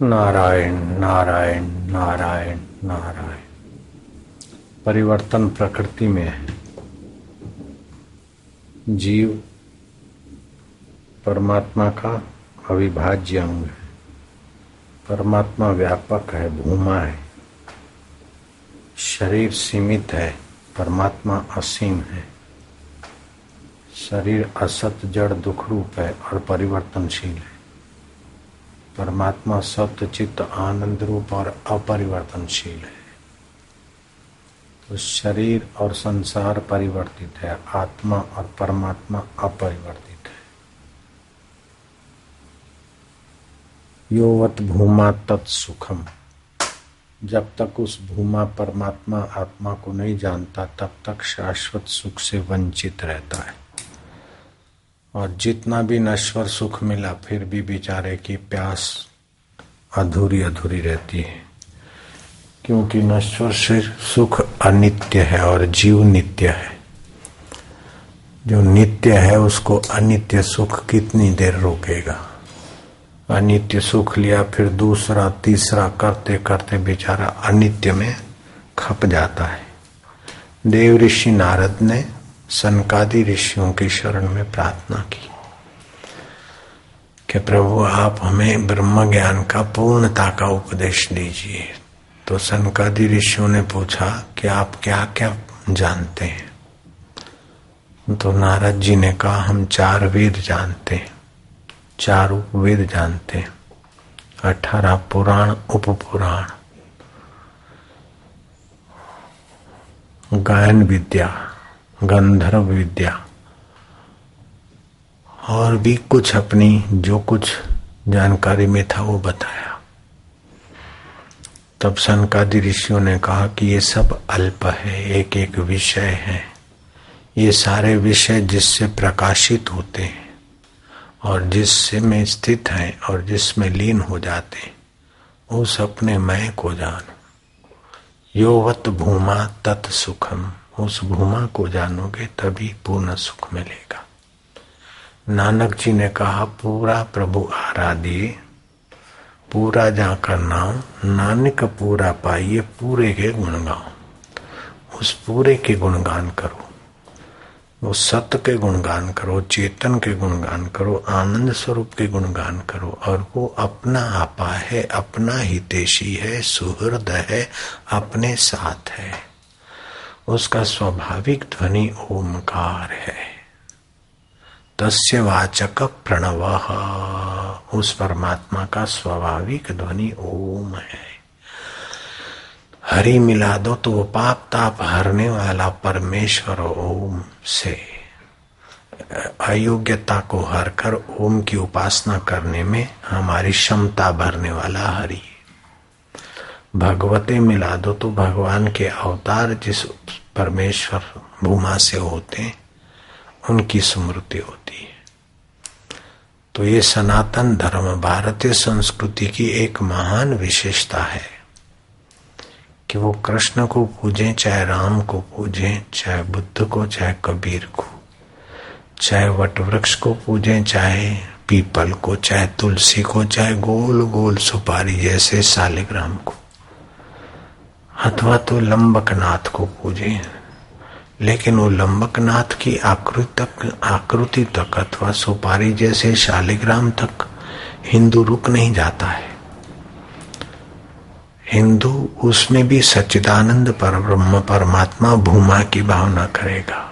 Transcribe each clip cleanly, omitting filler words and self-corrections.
नारायण नारायण नारायण नारायण। परिवर्तन प्रकृति में है। जीव परमात्मा का अविभाज्य अंग है। परमात्मा व्यापक है, भूमा है। शरीर सीमित है, परमात्मा असीम है। शरीर असत जड़ दुख रूप है और परिवर्तनशील है। परमात्मा सत्य चित्त आनंद रूप और अपरिवर्तनशील है। तो शरीर और संसार परिवर्तित है, आत्मा और परमात्मा अपरिवर्तित है। योवत भूमा तत् सुखम। जब तक उस भूमा परमात्मा आत्मा को नहीं जानता तब तक शाश्वत सुख से वंचित रहता है। और जितना भी नश्वर सुख मिला फिर भी बेचारे की प्यास अधूरी अधूरी रहती है, क्योंकि नश्वर से सुख अनित्य है और जीव नित्य है। जो नित्य है उसको अनित्य सुख कितनी देर रोकेगा। अनित्य सुख लिया फिर दूसरा तीसरा करते करते बेचारा अनित्य में खप जाता है। देव ऋषि नारद ने सनकादि ऋषियों की शरण में प्रार्थना की कि प्रभु आप हमें ब्रह्म ज्ञान का पूर्णता का उपदेश दीजिए। तो सनकादि ऋषियों ने पूछा कि आप क्या क्या जानते हैं। तो नारद जी ने कहा हम 4 वेद जानते हैं, 4 उपवेद जानते हैं, 18 पुराण उपपुराण, गायन विद्या, गंधर्व विद्या और भी कुछ अपनी जो कुछ जानकारी में था वो बताया। तब सनकादि ऋषियों ने कहा कि ये सब अल्प है, एक एक विषय है। ये सारे विषय जिससे प्रकाशित होते हैं और जिससे में स्थित हैं और जिसमें लीन हो जाते हैं, उस अपने मैं को जानो। योवत भूमा तत् सुखम। उस भूमा को जानोगे तभी पूर्ण सुख मिलेगा। नानक जी ने कहा पूरा प्रभु आराधिए, पूरा जाकर नाम, नानक पूरा पाइए, पूरे के गुण गाओ। उस पूरे के गुणगान करो, उस सत्य के गुणगान करो, चेतन के गुणगान करो, आनंद स्वरूप के गुणगान करो। और वो अपना आपा है, अपना हितैषी है, सुहृद है, अपने साथ है। उसका स्वाभाविक ध्वनि ओमकार है। तस्य वाचक प्रणवः। उस परमात्मा का स्वाभाविक ध्वनि ओम है। हरि मिला दो तो वो पाप ताप हरने वाला परमेश्वर ओम से अयोग्यता को हर कर ओम की उपासना करने में हमारी क्षमता भरने वाला हरि। भगवते मिला दो तो भगवान के अवतार जिस परमेश्वर भूमा से होते हैं उनकी स्मृति होती है। तो ये सनातन धर्म भारतीय संस्कृति की एक महान विशेषता है कि वो कृष्ण को पूजें, चाहे राम को पूजें, चाहे बुद्ध को, चाहे कबीर को, चाहे वटवृक्ष को पूजें, चाहे पीपल को, चाहे तुलसी को, चाहे गोल गोल सुपारी जैसे शालिग्राम को, अथवा तो लंबकनाथ को पूजें। लेकिन वो लंबकनाथ की आकृति तक अथवा सुपारी जैसे शालिग्राम तक हिंदू रुक नहीं जाता है। हिंदू उसमें भी सच्चिदानंद परब्रह्म परमात्मा भूमा की भावना करेगा।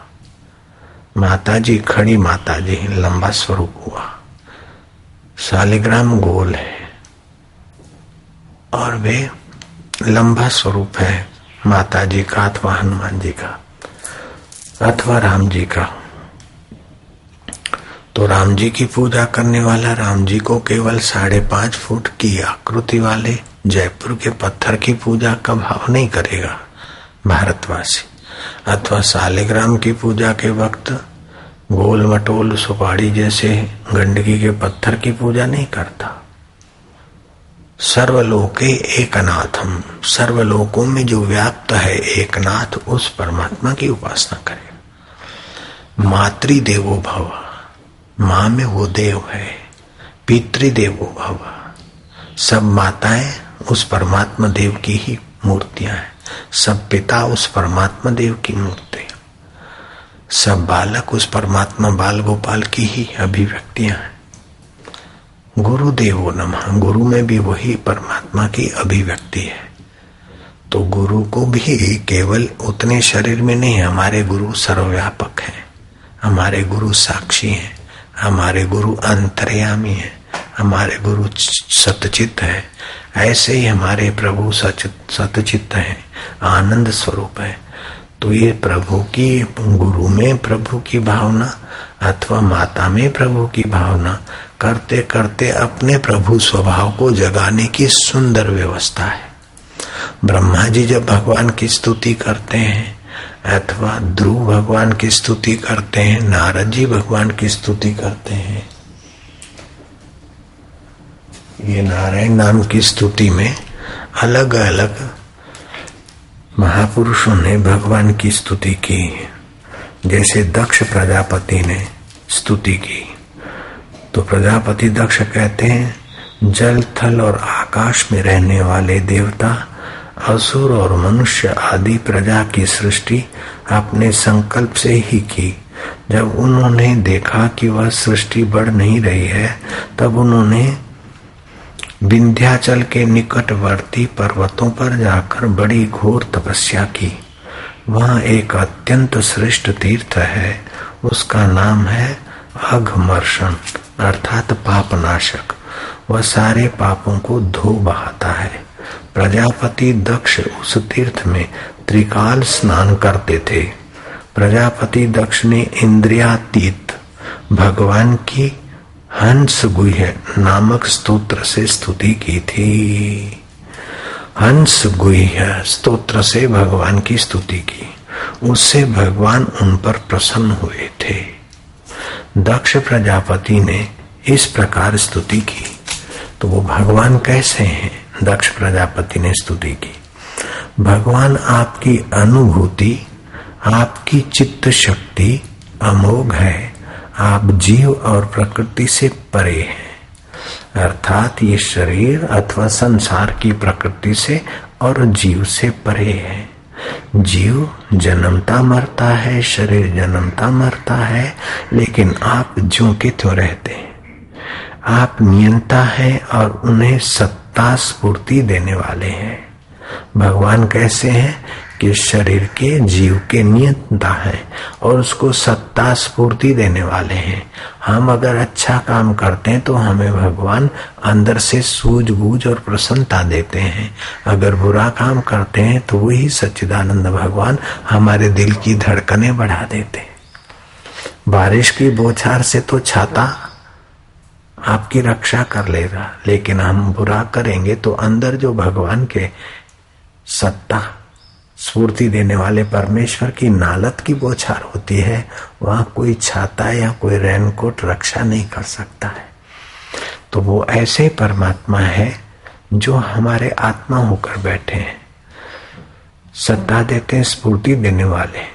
माता जी खड़ी, माता जी लंबा स्वरूप हुआ, शालिग्राम गोल है और वे लंबा स्वरूप है माता जी का अथवा हनुमान जी का अथवा राम जी का। तो राम जी की पूजा करने वाला राम जी को केवल 5.5 फुट की आकृति वाले जयपुर के पत्थर की पूजा का भाव नहीं करेगा भारतवासी। अथवा शालिग्राम की पूजा के वक्त गोल मटोल सुपारी जैसे गंडकी के पत्थर की पूजा नहीं करता। सर्वलोके एकनाथम। सर्वलोकों में जो व्याप्त है एकनाथ, उस परमात्मा की उपासना करेगा। मातृदेवो भव। माँ में वो देव है। पितृदेवो भव। सब माताएं उस परमात्मा देव की ही मूर्तियां हैं, सब पिता उस परमात्मा देव की मूर्ति, सब बालक उस परमात्मा बाल गोपाल की ही अभिव्यक्तियां हैं। गुरुदेवो नमः, गुरु में भी वही परमात्मा की अभिव्यक्ति है। तो गुरु को भी केवल उतने शरीर में नहीं, हमारे गुरु सर्वव्यापक हैं, हमारे गुरु साक्षी हैं, हमारे गुरु अंतर्यामी हैं, हमारे गुरु सतचित है। ऐसे ही हमारे प्रभु सतचित है, आनंद स्वरूप है। तो ये प्रभु की, गुरु में प्रभु की भावना अथवा माता में प्रभु की भावना करते करते अपने प्रभु स्वभाव को जगाने की सुंदर व्यवस्था है। ब्रह्मा जी जब भगवान की स्तुति करते हैं अथवा ध्रुव भगवान की स्तुति करते हैं, नारद जी भगवान की स्तुति करते हैं, ये नारायण नाम की स्तुति में अलग अलग महापुरुषों ने भगवान की स्तुति की। जैसे दक्ष प्रजापति ने स्तुति की तो प्रजापति दक्ष कहते हैं, जल थल और आकाश में रहने वाले देवता, असुर और मनुष्य आदि प्रजा की सृष्टि अपने संकल्प से ही की। जब उन्होंने देखा कि वह सृष्टि बढ़ नहीं रही है, तब उन्होंने विंध्याचल के निकटवर्ती पर्वतों पर जाकर बड़ी घोर तपस्या की। वहाँ एक अत्यंत श्रेष्ठ तीर्थ है, उसका नाम है अघमर्षण अर्थात पापनाशक। वह सारे पापों को धो बहाता है। प्रजापति दक्ष उस तीर्थ में त्रिकाल स्नान करते थे। प्रजापति दक्ष ने इंद्रियातीत भगवान की हंस गुह्य नामक स्तोत्र से स्तुति की थी। हंस गुह्य स्तोत्र से भगवान की स्तुति की, उससे भगवान उन पर प्रसन्न हुए थे। दक्ष प्रजापति ने इस प्रकार स्तुति की। तो वो भगवान कैसे हैं? दक्ष प्रजापति ने स्तुति की, भगवान आपकी अनुभूति, आपकी चित्त शक्ति अमोघ है। आप जीव और प्रकृति से परे हैं, अर्थात ये शरीर अथवा संसार की प्रकृति से और जीव से परे है। जीव जन्मता मरता है, शरीर जन्मता मरता है, लेकिन आप ज्यों के त्यों रहते हैं। आप नियंता है और उन्हें सत्ता स्फूर्ति देने वाले हैं। भगवान कैसे हैं कि शरीर के जीव के नियंता है और उसको सत्ता स्फूर्ति देने वाले हैं। हम अगर अच्छा काम करते हैं तो हमें भगवान अंदर से सूझबूझ और प्रसन्नता देते हैं। अगर बुरा काम करते हैं तो वही सच्चिदानंद भगवान हमारे दिल की धड़कनें बढ़ा देते हैं। बारिश की बौछार से तो छाता आपकी रक्षा कर लेगा, लेकिन हम बुरा करेंगे तो अंदर जो भगवान के सत्ता स्फूर्ति देने वाले परमेश्वर की नालत की बौछार होती है, वहां कोई छाता या कोई रेनकोट रक्षा नहीं कर सकता है। तो वो ऐसे परमात्मा है जो हमारे आत्मा होकर बैठे हैं, सत्ता देते हैं, स्फूर्ति देने वाले।